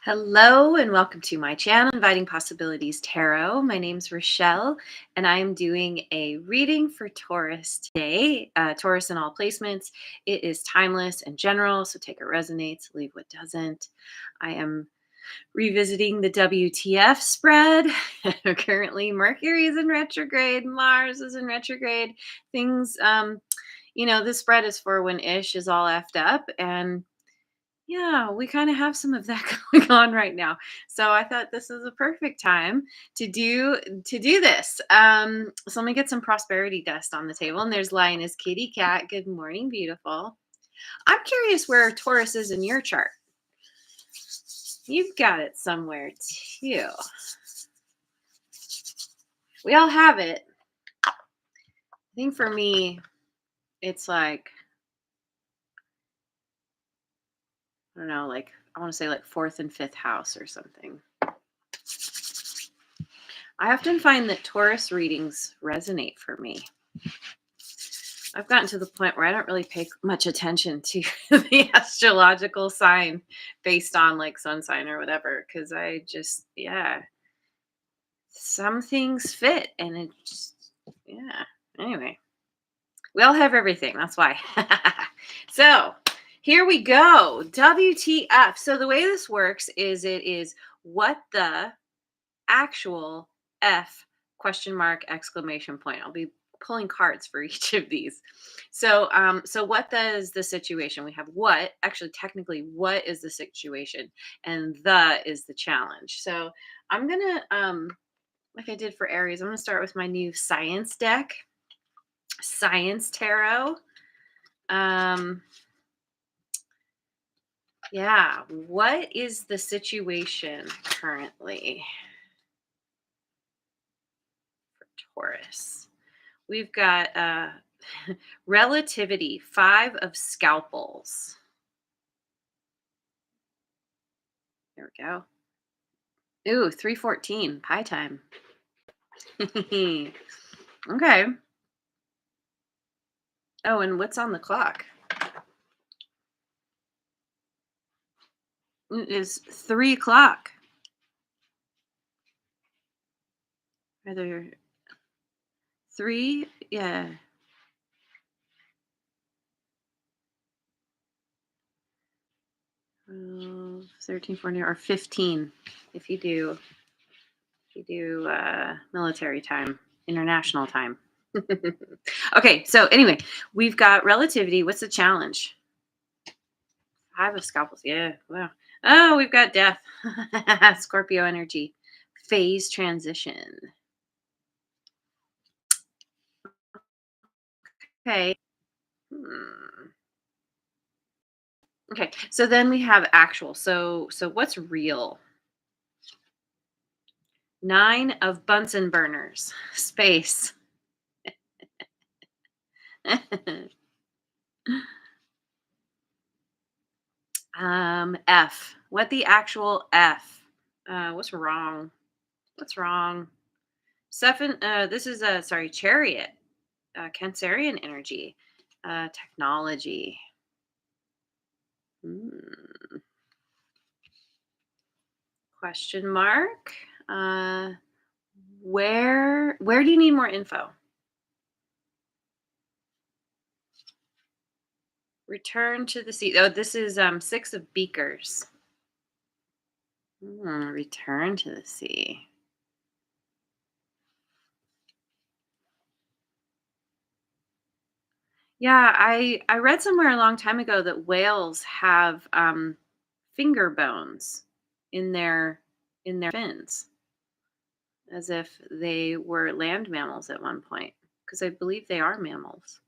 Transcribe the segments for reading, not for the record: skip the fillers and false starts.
Hello and welcome to my channel, Inviting Possibilities Tarot. My name's Rochelle and I am doing a reading for Taurus today. Taurus in all placements. It is timeless and general, so take what resonates, leave what doesn't. I am revisiting the WTF spread. Currently, Mercury is in retrograde, Mars is in retrograde. Things, this spread is for when ish is all effed up, and yeah, we kind of have some of that going on right now. So I thought this is a perfect time to do this. So let me get some prosperity dust on the table. And there's Lioness Kitty Cat. Good morning, beautiful. I'm curious where Taurus is in your chart. You've got it somewhere too. We all have it. I think for me, it's like, I don't know, like I want to say like fourth and fifth house or something. I often find that Taurus readings resonate for me. I've gotten to the point where I don't really pay much attention to the astrological sign based on like sun sign or whatever, because I just, yeah, some things fit and it just, yeah. Anyway, we all have everything. That's why. So here we go. WTF. So the way this works is it is what the actual F question mark exclamation point. I'll be pulling cards for each of these. So what does the situation? We have what, actually technically what is the situation, and the is the challenge. So I'm gonna like I did for Aries, I'm gonna start with my new science deck, Science Tarot. Yeah, what is the situation currently for Taurus? We've got relativity, 5 of scalpels. There we go. Ooh, 314, pie time. Okay. Oh, and what's on the clock? It is 3 o'clock. Are there 3? Yeah. 13, 14, or 15 if you do military time, international time. Okay, so anyway, we've got relativity. What's the challenge? 5 of scalpels. Yeah, wow. Oh, we've got death. Scorpio energy. Phase transition. Okay. Okay, so then we have actual. So what's real? 9 of Bunsen burners. Space. F. What the actual F? What's wrong? What's wrong? Seven. This is a chariot. Cancerian energy. Technology. Question mark. Where do you need more info? Return to the sea. Oh, this is 6 of beakers. Return to the sea. Yeah, I read somewhere a long time ago that whales have finger bones in their fins, as if they were land mammals at one point, because I believe they are mammals.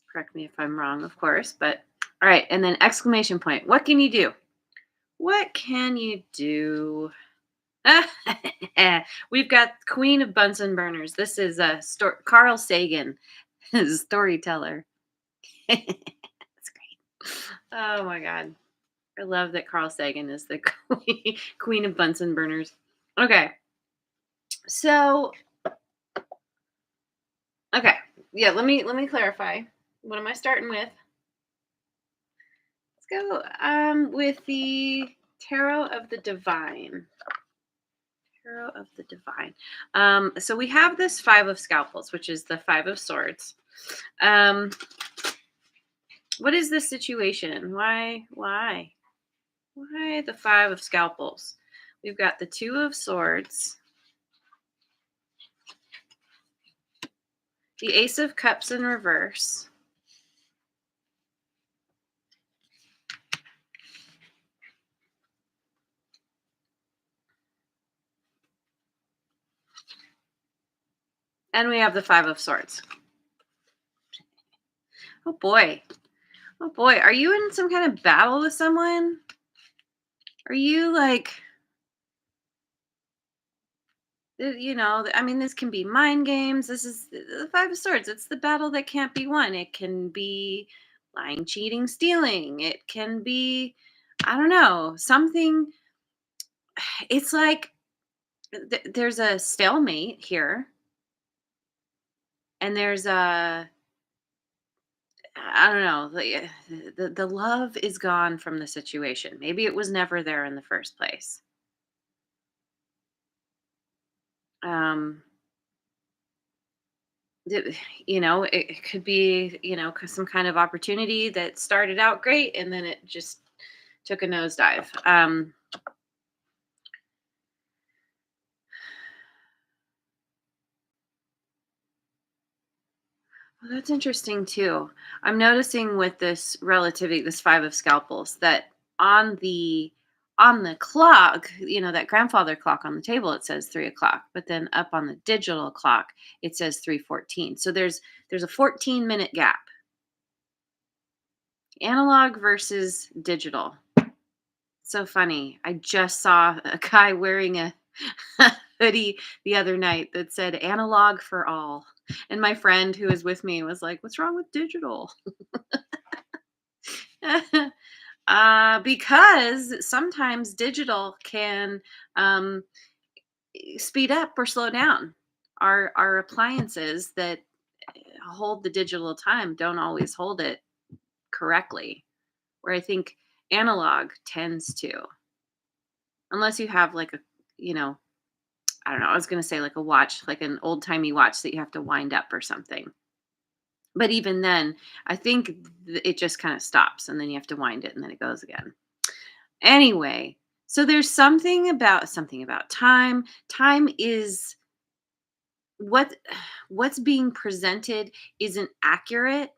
Correct me if I'm wrong, of course, but all right. And then exclamation point. What can you do? What can you do? We've got Queen of Bunsen burners. This is Carl Sagan, storyteller. That's great. Oh my God. I love that Carl Sagan is the queen of Bunsen burners. Okay. So, okay. Yeah, let me clarify. What am I starting with? Let's go with the Tarot of the Divine. Tarot of the Divine. So we have this Five of Scalpels, which is the Five of Swords. What is this situation? Why the Five of Scalpels? We've got the Two of Swords, the Ace of Cups in reverse, and we have the Five of Swords. Oh boy. Oh boy. Are you in some kind of battle with someone? Are you like, I mean, this can be mind games. This is the Five of Swords. It's the battle that can't be won. It can be lying, cheating, stealing. It can be, I don't know, something. It's like there's a stalemate here, and there's a, I don't know, the love is gone from the situation. Maybe it was never there in the first place. Um, it could be, some kind of opportunity that started out great and then it just took a nosedive. Well, that's interesting too. I'm noticing with this relativity, this Five of Scalpels, that on the on the clock, that grandfather clock on the table, it says 3 o'clock, but then up on the digital clock, it says 3:14. So there's a 14-minute gap. Analog versus digital. So funny. I just saw a guy wearing a hoodie the other night that said analog for all. And my friend who was with me was like, "What's wrong with digital?" Because sometimes digital can speed up or slow down. Our appliances that hold the digital time don't always hold it correctly, where I think analog tends to, unless you have like a, you know, I don't know, I was going to say like a watch, like an old timey watch that you have to wind up or something. But even then, I think it just kind of stops and then you have to wind it and then it goes again. Anyway, so there's something about time. Time is what what's being presented isn't accurate.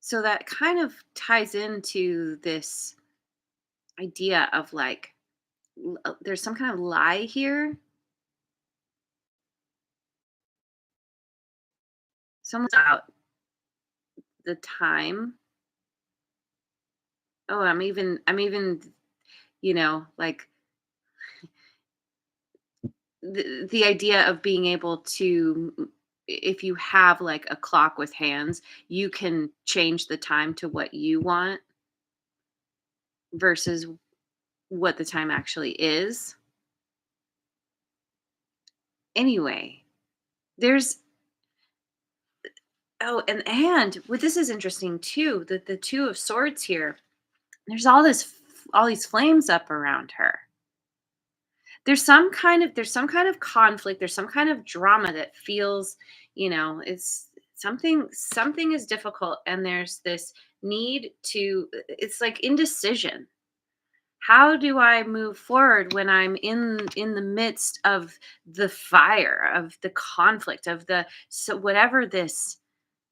So that kind of ties into this idea of like there's some kind of lie here. Someone's out the time. Oh, I'm even, like the idea of being able to, if you have like a clock with hands, you can change the time to what you want versus what the time actually is. Anyway, there's and what this is interesting too, the Two of Swords here. There's all these flames up around her. There's some kind of conflict, there's some kind of drama that feels, it's something is difficult, and there's this need to, it's like indecision. How do I move forward when I'm in the midst of the fire, of the conflict, of the, so whatever this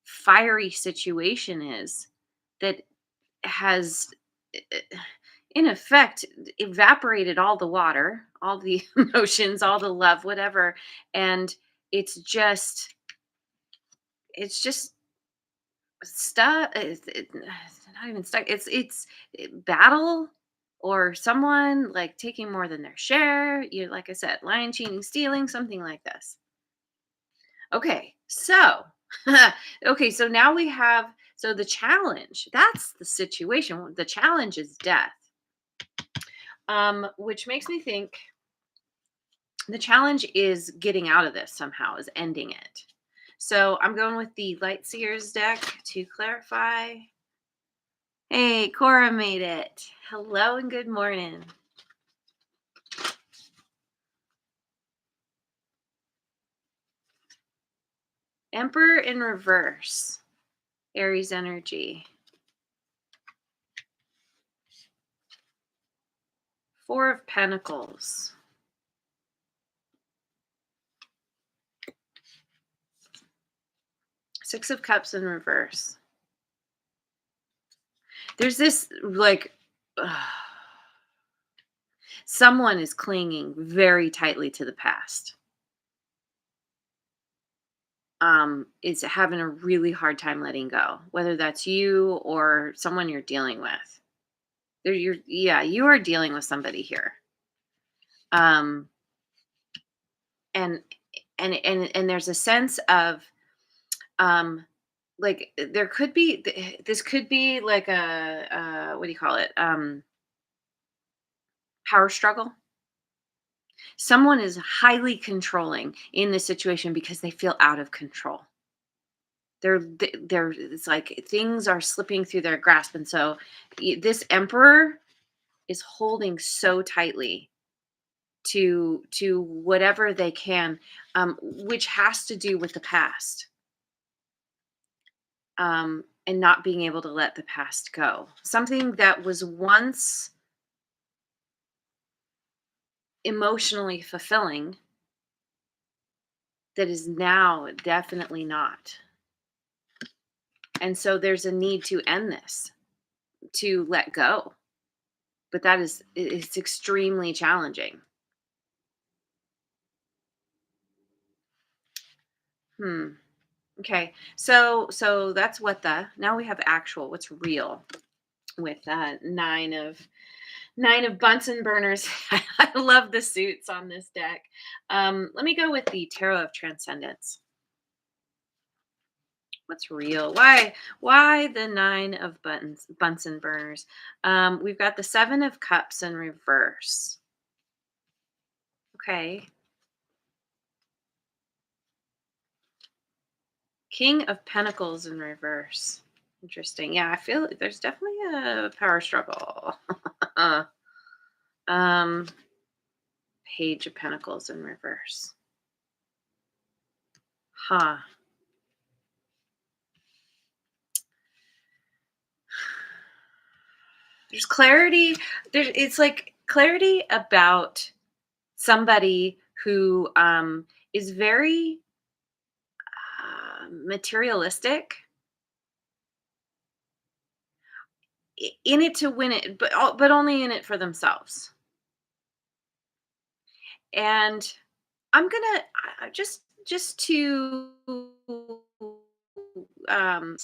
fiery situation is that has, in effect, evaporated all the water, all the emotions, all the love, whatever, and it's just it's just stuck. It's not even stuck. Battle, or someone like taking more than their share. You, like I said, lying, cheating, stealing, something like this. Okay, so okay, so now we have, so the challenge. That's the situation. The challenge is death. Which makes me think the challenge is getting out of this somehow, is ending it. So I'm going with the Light Seers deck to clarify Hey, Cora made it. Hello and good morning. Emperor in reverse. Aries energy. Four of Pentacles. Six of Cups in reverse. There's this like someone is clinging very tightly to the past. Is having a really hard time letting go, whether that's you or someone you're dealing with. You are dealing with somebody here. Um, and and there's a sense of um like there could be this could be like a what do you call it, power struggle. Someone is highly controlling in this situation because they feel out of control. They're it's like things are slipping through their grasp, and so this emperor is holding so tightly to whatever they can, which has to do with the past, and not being able to let the past go. Something that was once emotionally fulfilling that is now definitely not. And so there's a need to end this, to let go. But it's extremely challenging. Hmm. Okay. So that's what the now we have actual what's real with nine of Bunsen burners. I love the suits on this deck. Let me go with the Tarot of Transcendence. What's real? Why the nine of buttons Bunsen burners? We've got the Seven of Cups in reverse. Okay. King of Pentacles in reverse. Interesting. Yeah, I feel like there's definitely a power struggle. um, Page of Pentacles in reverse. Huh. There's clarity. It's like clarity about somebody who is very materialistic, in it to win it, but only in it for themselves. And I'm gonna just to um,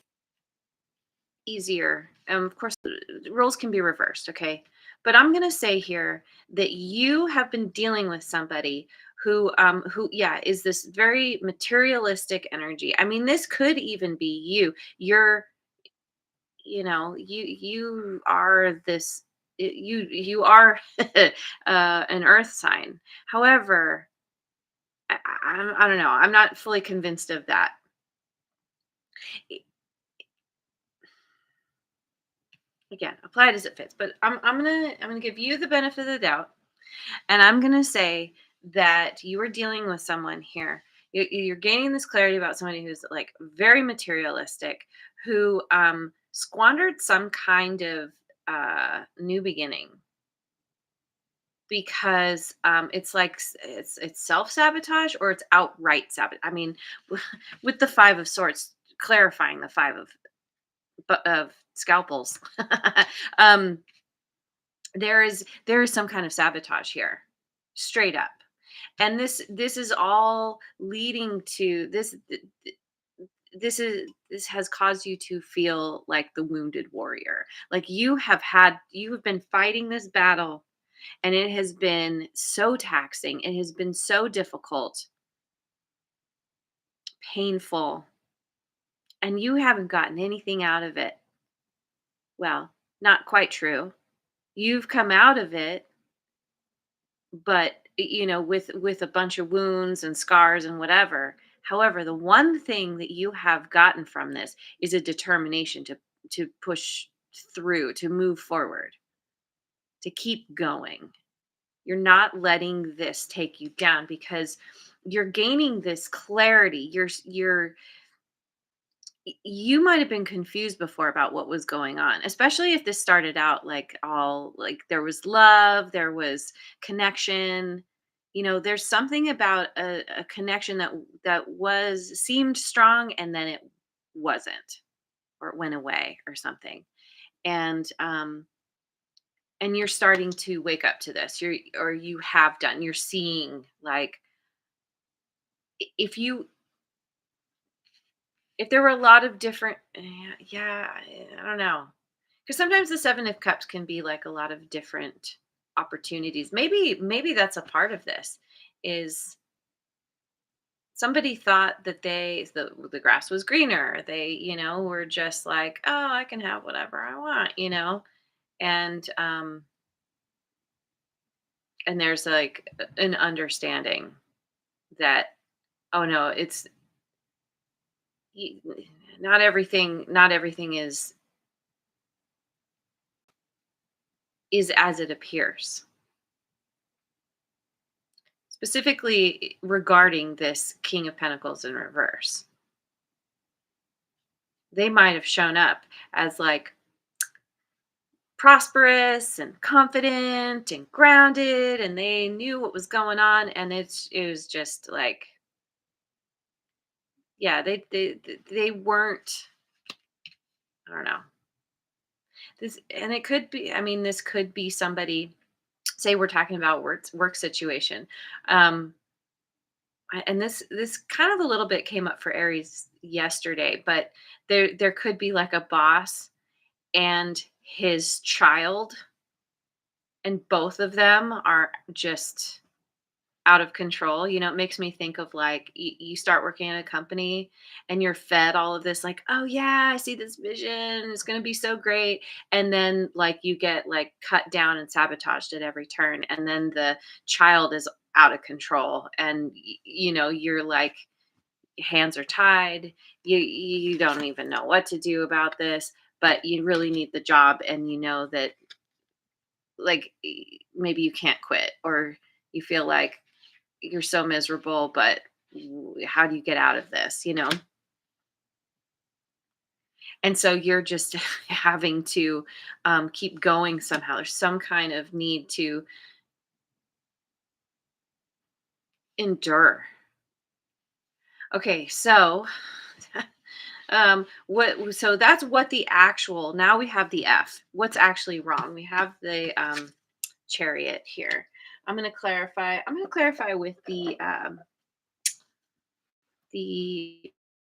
easier. Of course, the roles can be reversed. Okay, but I'm gonna say here that you have been dealing with somebody who yeah is this very materialistic energy. I mean, this could even be you. You are this. You are an earth sign. However, I don't know. I'm not fully convinced of that. I- Again, apply it as it fits. But I'm gonna give you the benefit of the doubt, and I'm gonna say that you are dealing with someone here. You're gaining this clarity about somebody who's like very materialistic, who squandered some kind of new beginning because it's like it's self sabotage or it's outright sabotage. I mean, with the Five of Swords, clarifying the Five of Scalpels, um, there is some kind of sabotage here, straight up, and this is all leading to this. This has caused you to feel like the wounded warrior, like you have been fighting this battle, and it has been so taxing, it has been so difficult, painful, and you haven't gotten anything out of it. Well, not quite true. You've come out of it, but with a bunch of wounds and scars and whatever. However, the one thing that you have gotten from this is a determination to push through, to move forward, to keep going. You're not letting this take you down because you're gaining this clarity. You might have been confused before about what was going on, especially if this started out like all like there was love, there was connection. There's something about a connection that was seemed strong and then it wasn't, or it went away or something. And you're starting to wake up to this. You have done. You're seeing, like, if you if there were a lot of different, yeah, I don't know. Because sometimes the 7 of Cups can be like a lot of different opportunities. Maybe that's a part of this, is somebody thought that the grass was greener. They, were just like, "Oh, I can have whatever I want." And and there's like an understanding that, oh no, it's y- not everything is as it appears. Specifically regarding this King of Pentacles in reverse. They might have shown up as like prosperous and confident and grounded, and they knew what was going on, and it was just like, yeah, they weren't, I don't know. This, and it could be, I mean, this could be somebody, say we're talking about work situation. um and this kind of a little bit came up for Aries yesterday, but there could be like a boss and his child, and both of them are just out of control. It makes me think of like you start working at a company and you're fed all of this, like, oh yeah, I see this vision, it's going to be so great. And then like you get like cut down and sabotaged at every turn. And then the child is out of control. And you're like, hands are tied. You don't even know what to do about this, but you really need the job. And you know that, like, maybe you can't quit, or you feel like you're so miserable, but how do you get out of this? And so you're just having to keep going somehow. There's some kind of need to endure. Okay, so what so that's what the actual, now we have the F. What's actually wrong? We have the Chariot here. I'm going to clarify with the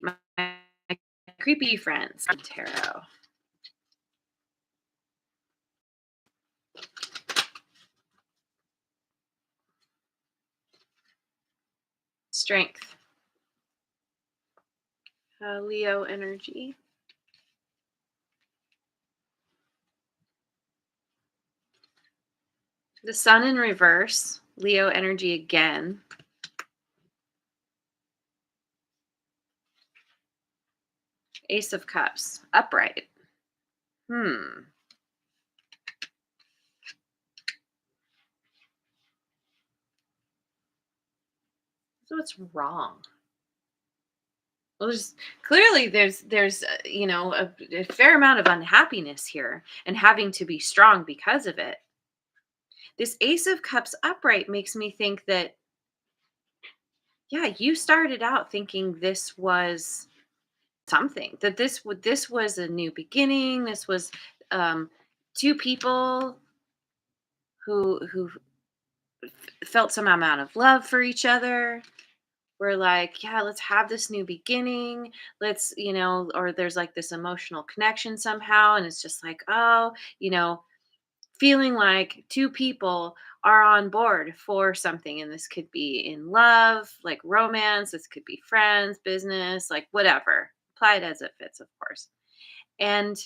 my creepy friends tarot. Strength. Leo energy. The sun in reverse. Leo energy again. Ace of Cups. Upright. Hmm. So what's wrong? Well, there's a fair amount of unhappiness here and having to be strong because of it. This Ace of Cups upright makes me think that, yeah, you started out thinking this was something, that this was a new beginning. This was um two people who felt some amount of love for each other. We're like, yeah, let's have this new beginning. Or there's like this emotional connection somehow. And it's just like, oh, feeling like two people are on board for something. And this could be in love, like romance. This could be friends, business, like whatever. Apply it as it fits, of course. And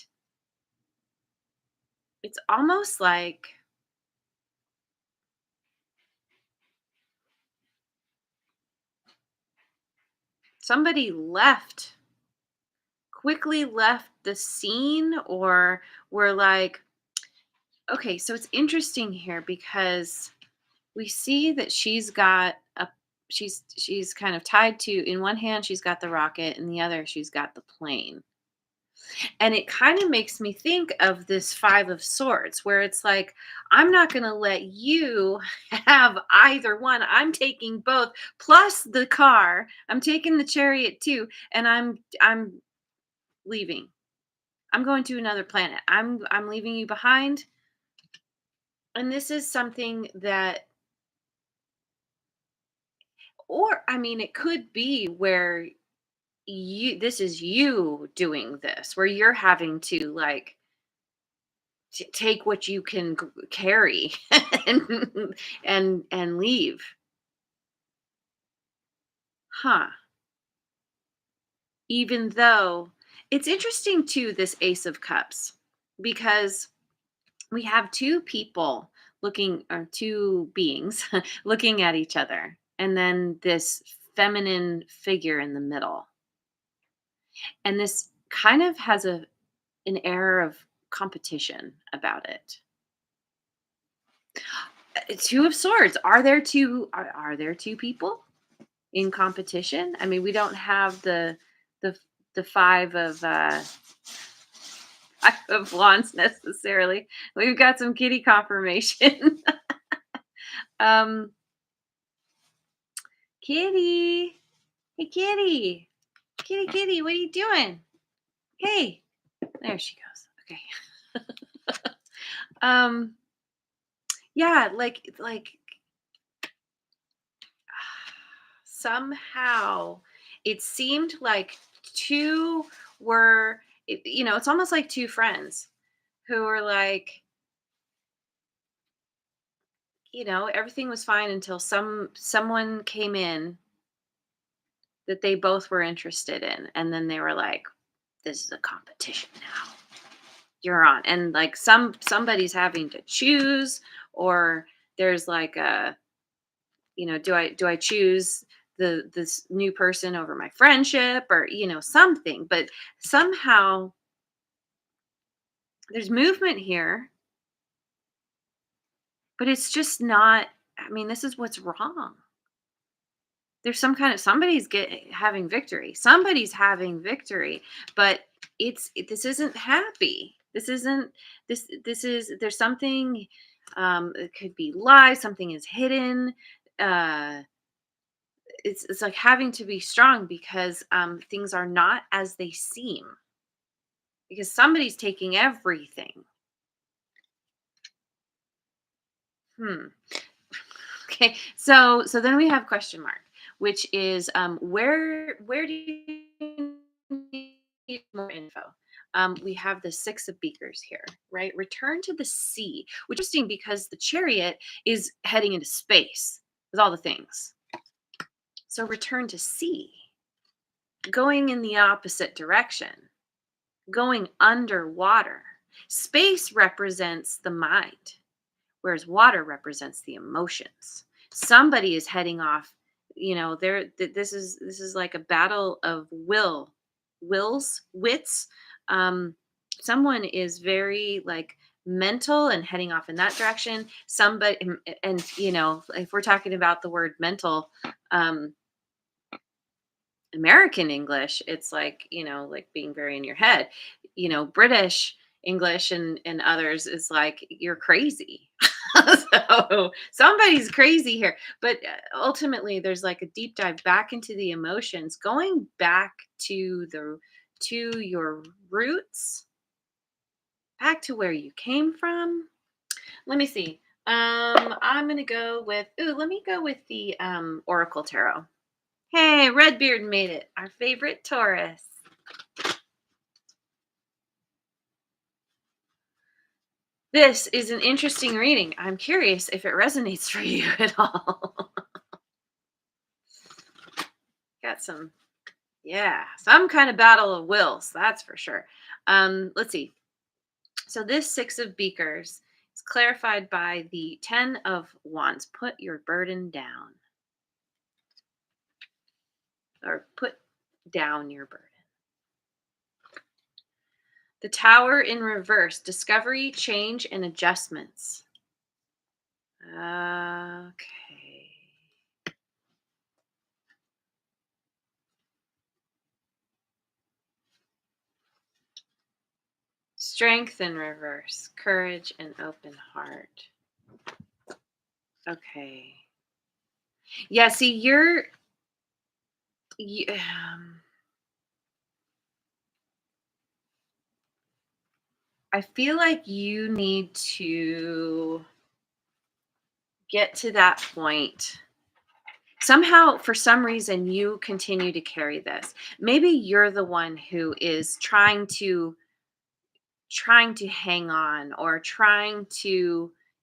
it's almost like somebody quickly left the scene, or we're like, okay, so it's interesting here because we see that she's kind of tied to, in one hand she's got the rocket, in the other she's got the plane. And it kind of makes me think of this 5 of Swords, where it's like, I'm not going to let you have either one. I'm taking both, plus the car. I'm taking the chariot too, and I'm leaving. I'm going to another planet. I'm leaving you behind. And this is something that, or I mean, it could be where this is you doing this, where you're having to like take what you can carry and and leave. Huh. Even though it's interesting too, this Ace of Cups, because we have two people looking, or two beings looking at each other, and then this feminine figure in the middle. And this kind of has an air of competition about it. 2 of Swords. Are there two people in competition? I mean, we don't have the the five of wands necessarily. We've got some kitty confirmation. um, Kitty, hey kitty, kitty, what are you doing? Hey, there she goes. Okay. um, yeah, like somehow it seemed like two were, it's almost like two friends who were like, everything was fine until someone came in that they both were interested in, and then they were like, this is a competition now. You're on. And like somebody's having to choose, or there's like a, do I choose this new person over my friendship, or something. But somehow there's movement here, but it's just not, I mean, this is what's wrong. There's somebody's having victory. Somebody's having victory, but this isn't happy. This isn't this is there's something, it could be lies, something is hidden. Uh it's like having to be strong because things are not as they seem, because somebody's taking everything. Hmm. Okay. So then we have question mark, which is, where do you need more info? We have the 6 of Beakers here, right? Return to the sea, which is interesting because the chariot is heading into space with all the things. So return to sea, going in the opposite direction, going underwater. Space represents the mind, whereas water represents the emotions. Somebody is heading off. This is like a battle of wits. Um, Someone is very like mental and heading off in that direction. Somebody, and if we're talking about the word mental, um, American English, it's like, like being very in your head. British English and others is like, you're crazy. So somebody's crazy here. But ultimately, there's like a deep dive back into the emotions, going back to your roots, back to where you came from. Let me see. I'm gonna go with, let me go with the Oracle Tarot. Hey, Redbeard made it. Our favorite Taurus. This is an interesting reading. I'm curious if it resonates for you at all. Got some kind of battle of wills, that's for sure. Let's see. So this 6 of Beakers is clarified by the 10 of Wands. Put your burden down, or put down your burden. The Tower in reverse, discovery, change, and adjustments. Okay. Strength in reverse, courage and open heart. Okay. Yeah, see, you, I feel like you need to get to that point. Somehow, for some reason, you continue to carry this. Maybe you're the one who is trying to hang on, or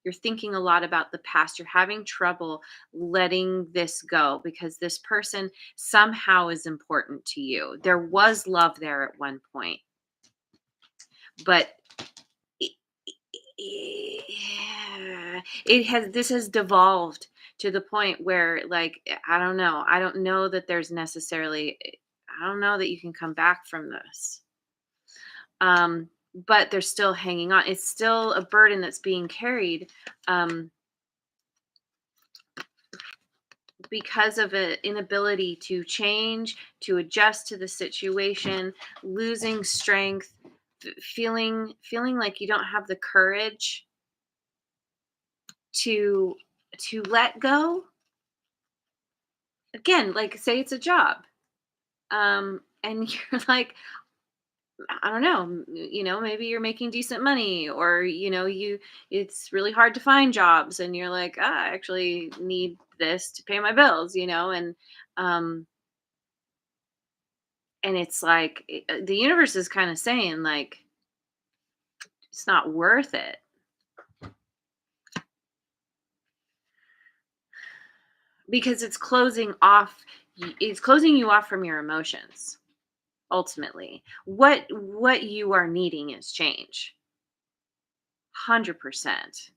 you're thinking a lot about the past. You're having trouble letting this go because this person somehow is important to you. There was love there at one point, but it, this has devolved to the point where, like, I don't know that there's necessarily, I don't know that you can come back from this. But they're still hanging on. It's still a burden that's being carried, um, because of an inability to change, to adjust to the situation, losing strength, feeling like you don't have the courage to let go. Again, like, say it's a job, and you're like, I don't know, maybe you're making decent money, or, it's really hard to find jobs, and you're like, I actually need this to pay my bills, um, and it's like, the universe is kind of saying, like, it's not worth it, because it's closing you off from your emotions. Ultimately, what you are needing is change, 100%.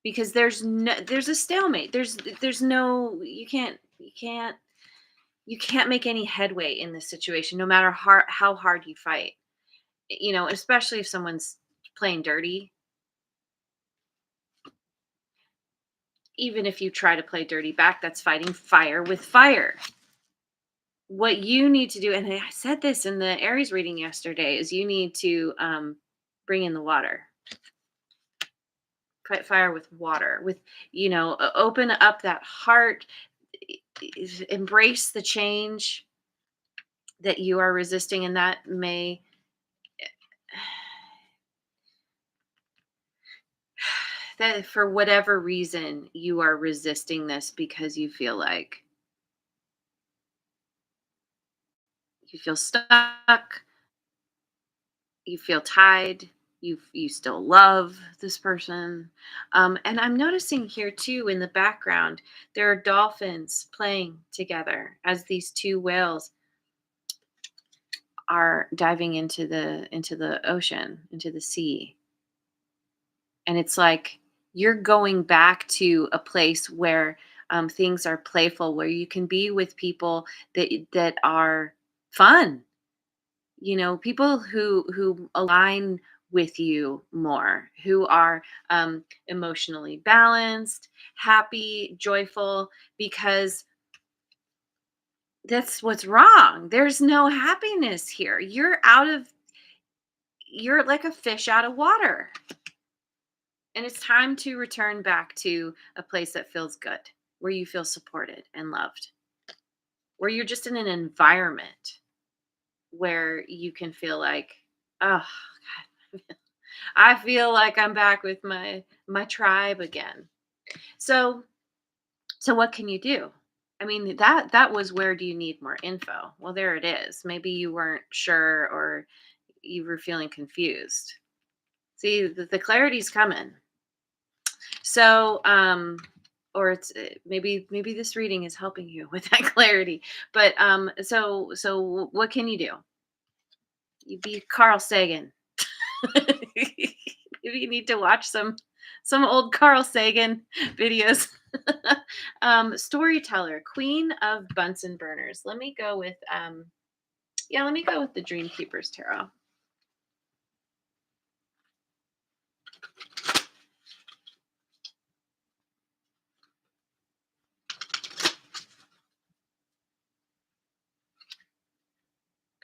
Because there's a stalemate. There's no, you can't make any headway in this situation, no matter how hard you fight. Especially if someone's playing dirty. Even if you try to play dirty back, that's fighting fire with fire. What you need to do, and I said this in the Aries reading yesterday, is you need to, bring in the water. Fight fire with water. With, open up that heart, embrace the change that you are resisting, and that may, that for whatever reason you are resisting this, because you feel like you feel stuck, you feel tied, you still love this person. And I'm noticing here too, in the background, there are dolphins playing together as these two whales are diving into the ocean, into the sea. And it's like you're going back to a place where, things are playful, where you can be with people that are fun, people who align with you more, who are, emotionally balanced, happy, joyful, because that's what's wrong. There's no happiness here. You're like a fish out of water. And it's time to return back to a place that feels good, where you feel supported and loved, where you're just in an environment where you can feel like, oh, God, I feel like I'm back with my tribe again. So what can you do? I mean, that was, where do you need more info? Well, there it is. Maybe you weren't sure, or you were feeling confused. See, the clarity's coming. So, or it's, maybe this reading is helping you with that clarity. But, so what can you do? You be Carl Sagan. Maybe you need to watch some old Carl Sagan videos. Storyteller, Queen of Bunsen Burners. Let me go with, let me go with the Dream Keepers Tarot.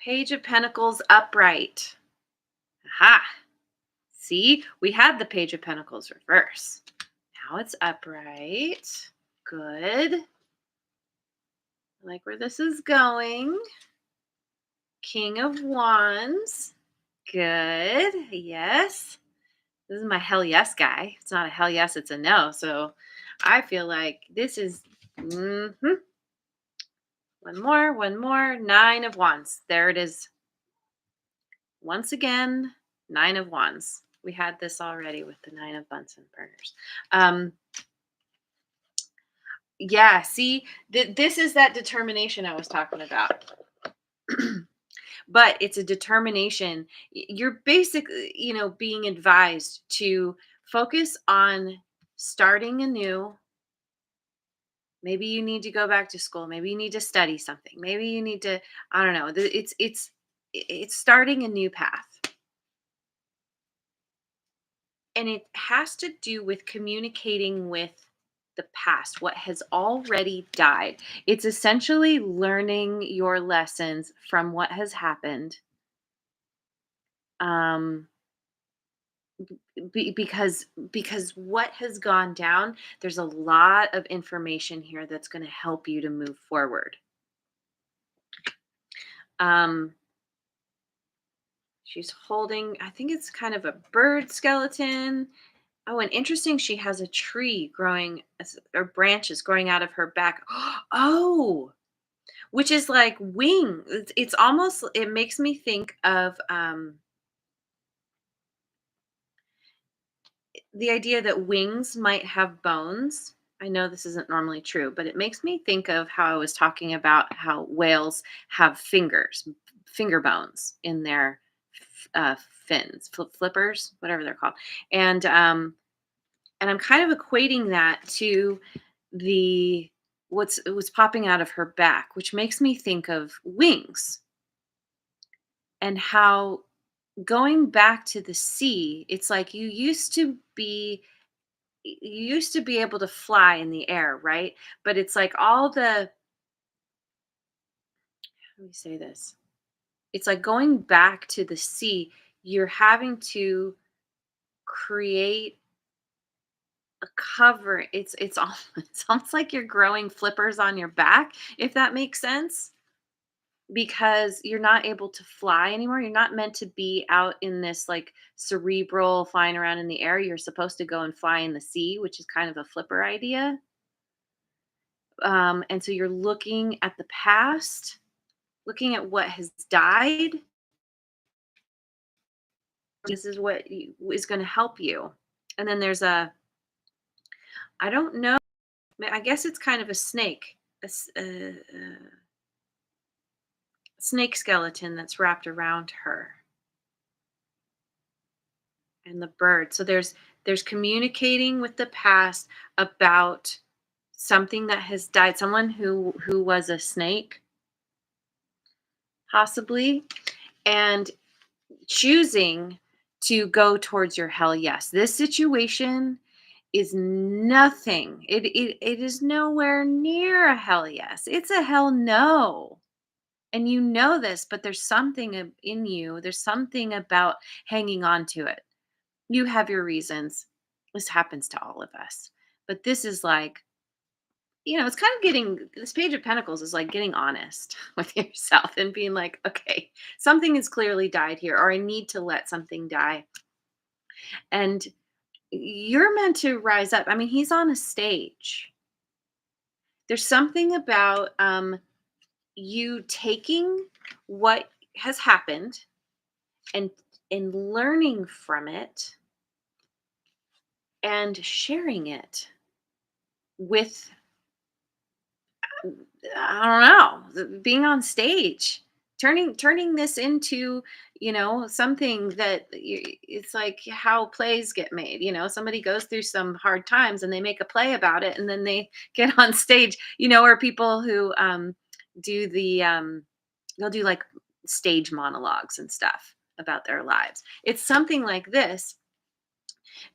Page of Pentacles upright. Aha. See, we had the Page of Pentacles reverse. Now it's upright. Good. I like where this is going. King of Wands. Good. Yes. This is my hell yes guy. It's not a hell yes, it's a no. So I feel like this is one more. 9 of Wands. There it is. Once again, 9 of Wands. We had this already with the 9 of Bunsen burners. Yeah, see, this is that determination I was talking about. But it's a determination. You're basically, being advised to focus on starting anew. Maybe you need to go back to school. Maybe you need to study something. Maybe you need to, I don't know. It's starting a new path. And it has to do with communicating with the past, what has already died. It's essentially learning your lessons from what has happened. Because what has gone down, there's a lot of information here that's going to help you to move forward. She's holding, I think it's kind of a bird skeleton. Oh, and interesting, she has a tree growing, or branches growing out of her back. Oh, which is like wing. It's almost, it makes me think of the idea that wings might have bones. I know this isn't normally true, but it makes me think of how I was talking about how whales have finger bones in their fins, flippers, whatever they're called. And I'm kind of equating that to the what's popping out of her back, which makes me think of wings and how going back to the sea, it's like you used to be able to fly in the air, right? But it's like all the, how do we say this? It's like going back to the sea, you're having to create a cover. It's almost like you're growing flippers on your back, if that makes sense, because you're not able to fly anymore. You're not meant to be out in this like cerebral flying around in the air. You're supposed to go and fly in the sea, which is kind of a flipper idea. And so you're looking at the past, looking at what has died. This is what is going to help you. And then there's I don't know, I guess it's kind of a snake, a snake skeleton that's wrapped around her, and the bird. So there's communicating with the past about something that has died, someone who was a snake, possibly, and choosing to go towards your hell yes. This situation is nothing. It is nowhere near a hell yes. It's a hell no. And you know this, but there's something in you. There's something about hanging on to it. You have your reasons. This happens to all of us. But this is like, it's kind of this Page of Pentacles is like getting honest with yourself and being like, okay, something has clearly died here, or I need to let something die. And you're meant to rise up. I mean, he's on a stage. There's something about you taking what has happened and learning from it and sharing it with, I don't know, being on stage, turning this into, something that it's like how plays get made. Somebody goes through some hard times and they make a play about it, and then they get on stage. Or people who do they'll do like stage monologues and stuff about their lives. It's something like this.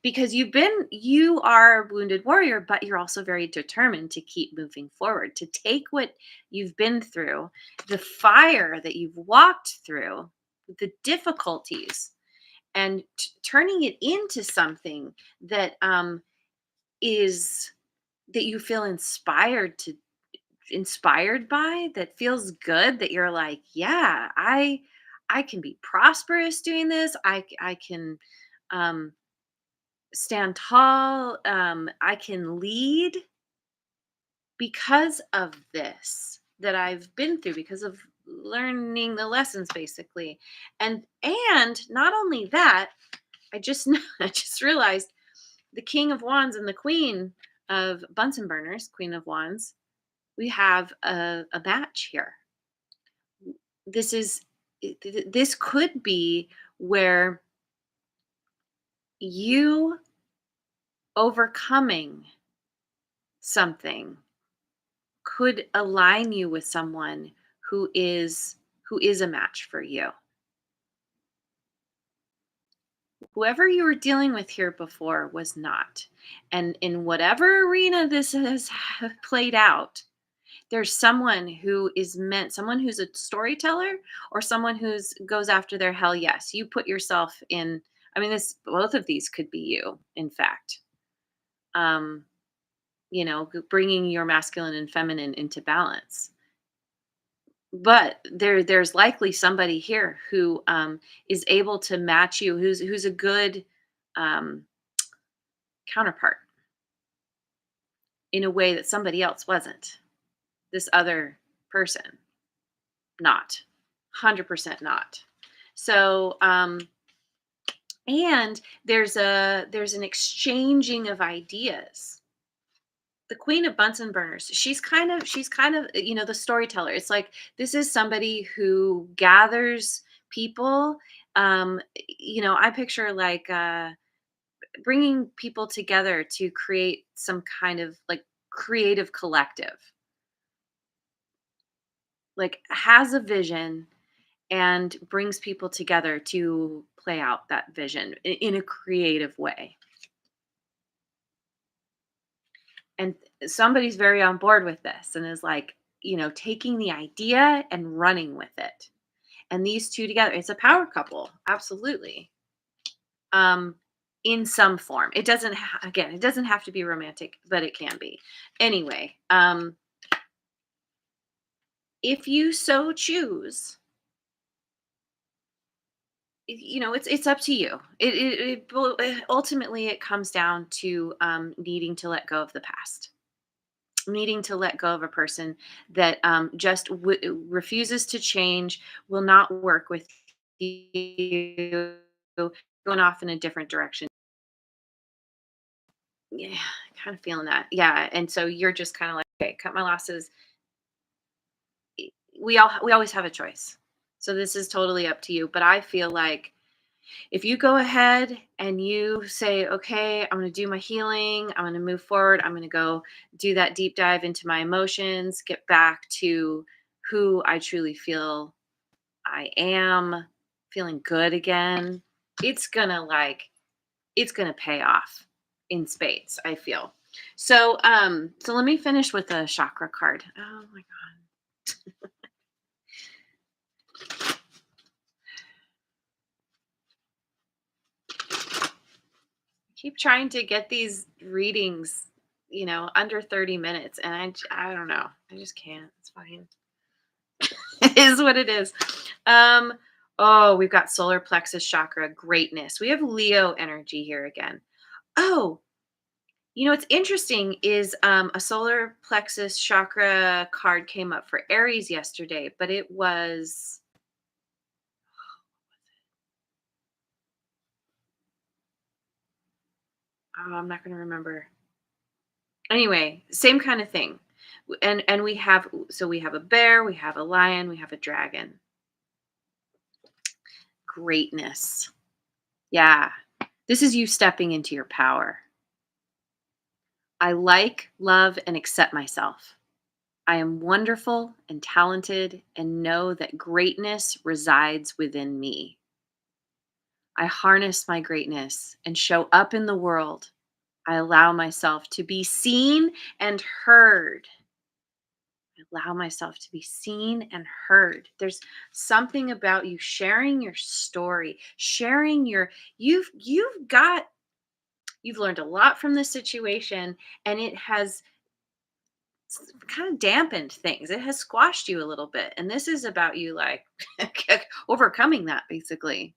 because you are a wounded warrior, but you're also very determined to keep moving forward, to take what you've been through, the fire that you've walked through, the difficulties, and turning it into something that is that you feel inspired by, that feels good, that you're like, yeah, I can be prosperous doing this. I can um stand tall. I can lead because of this that I've been through, because of learning the lessons basically. And not only that, I just realized the King of Wands and the Queen of Bunsen Burners, Queen of Wands, we have a match here. This is this could be where you overcoming something could align you with someone who is a match for you. Whoever you were dealing with here before was not. And in whatever arena this has played out, there's someone who is meant, someone who's a storyteller, or someone who's goes after their hell yes. You put yourself in, I mean, this, both of these could be you, in fact. Um, bringing your masculine and feminine into balance. But there's likely somebody here who is able to match you, who's a good um, counterpart in a way that somebody else wasn't. This other person, not 100% not. So and there's an exchanging of ideas. The Queen of Bunsen Burners, she's kind of the storyteller. It's like, this is somebody who gathers people. I picture like bringing people together to create some kind of like creative collective, like has a vision and brings people together to play out that vision in a creative way. And somebody's very on board with this and is like, taking the idea and running with it. And these two together, it's a power couple, absolutely. Um, in some form. Again, it doesn't have to be romantic, but it can be. Anyway, if you so choose, it's up to you. Ultimately it comes down to needing to let go of the past, needing to let go of a person that just refuses to change, will not work with you, going off in a different direction. Yeah, kind of feeling that. Yeah, and so you're just kind of like, okay, cut my losses. We always have a choice. So this is totally up to you, but I feel like if you go ahead and you say, okay, I'm going to do my healing, I'm going to move forward, I'm going to go do that deep dive into my emotions, get back to who I truly feel I am, feeling good again, it's going to pay off in spades, I feel. So let me finish with a chakra card. Oh my god. Keep trying to get these readings, under 30 minutes. And I don't know. I just can't. It's fine. It is what it is. Um, oh, we've got solar plexus chakra, greatness. We have Leo energy here again. Oh, what's interesting is a solar plexus chakra card came up for Aries yesterday, but it was, oh, I'm not going to remember. Anyway, same kind of thing. And we have a bear, we have a lion, we have a dragon. Greatness. Yeah. This is you stepping into your power. I like, love, and accept myself. I am wonderful and talented and know that greatness resides within me. I harness my greatness and show up in the world. I allow myself to be seen and heard. Allow myself to be seen and heard. There's something about you sharing your story, sharing your you've learned a lot from this situation, and it has kind of dampened things. It has squashed you a little bit. And this is about you like overcoming that basically.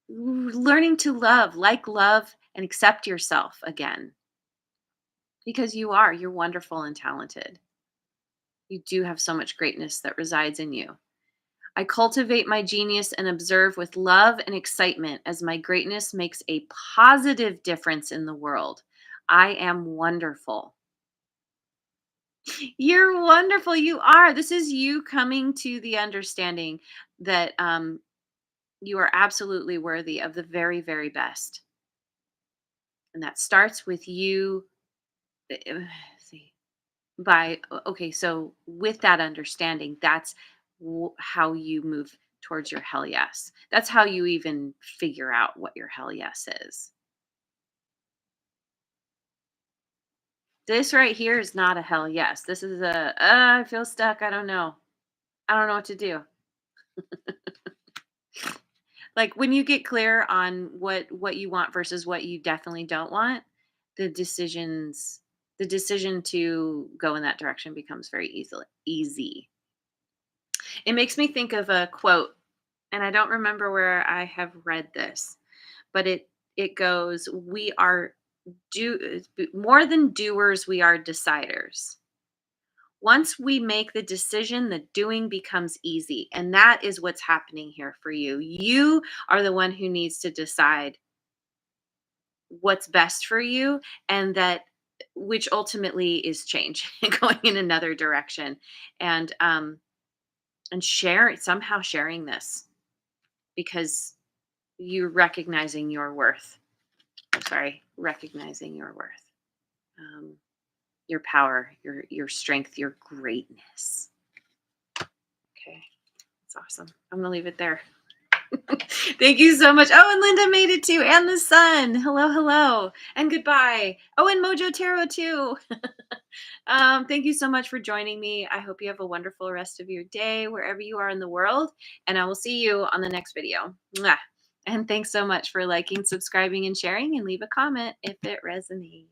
Learning to love and accept yourself again because you're wonderful and talented. You do have so much greatness that resides in you. I cultivate my genius and observe with love and excitement as my greatness makes a positive difference in the world. I am wonderful. You're wonderful. You are. This is you coming to the understanding that you are absolutely worthy of the very, very best. And that starts with you. Let's see. Okay, so with that understanding, that's how you move towards your hell yes. That's how you even figure out what your hell yes is. This right here is not a hell yes. This is I feel stuck. I don't know. I don't know what to do. Like when you get clear on what you want versus what you definitely don't want, the decisions the decision to go in that direction becomes very easy. It makes me think of a quote, and I don't remember where I have read this, but it goes, "We are more than doers, we are deciders." Once we make the decision, the doing becomes easy, and that is what's happening here for you. You are the one who needs to decide what's best for you, and that which ultimately is change going in another direction, and sharing this because you recognizing your worth. I'm sorry, recognizing your worth, um, your power, your strength, your greatness. Okay, that's awesome. I'm gonna leave it there. Thank you so much. Oh, and Linda made it too, and the sun. Hello, hello, and goodbye. Oh, and Mojo Tarot too. Thank you so much for joining me. I hope you have a wonderful rest of your day wherever you are in the world, and I will see you on the next video. Mwah. And thanks so much for liking, subscribing, and sharing, and leave a comment if it resonates.